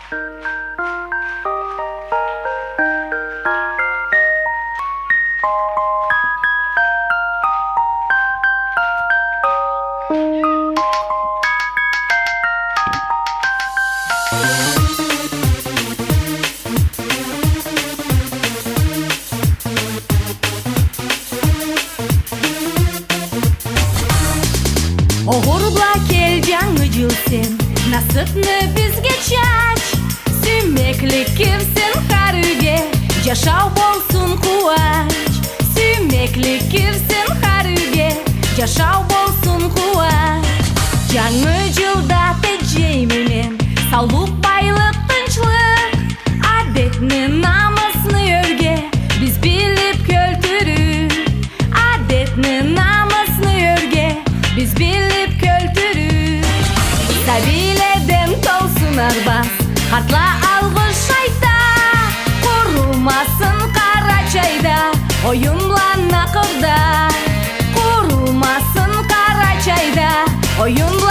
Oğurla kel жаңы жыл сен, насыпны бізге чач. Сүймеклік кірсін қарыге, жашау болсын қуач. Сүймеклік кірсін қарыге, жашау болсын қуач. Жаңы жылда тәжейменен, саулық байлық тынчлық. Адетні намысны өрге, біз біліп көлтірі. Адетні намысны өрге, біз біліп көлтірі. Сәбиледен толсын арбас, қартла алғыш айта. Құрылмасын қара чайда, ойынлан ақырда. Құрылмасын қара чайда, ойынлан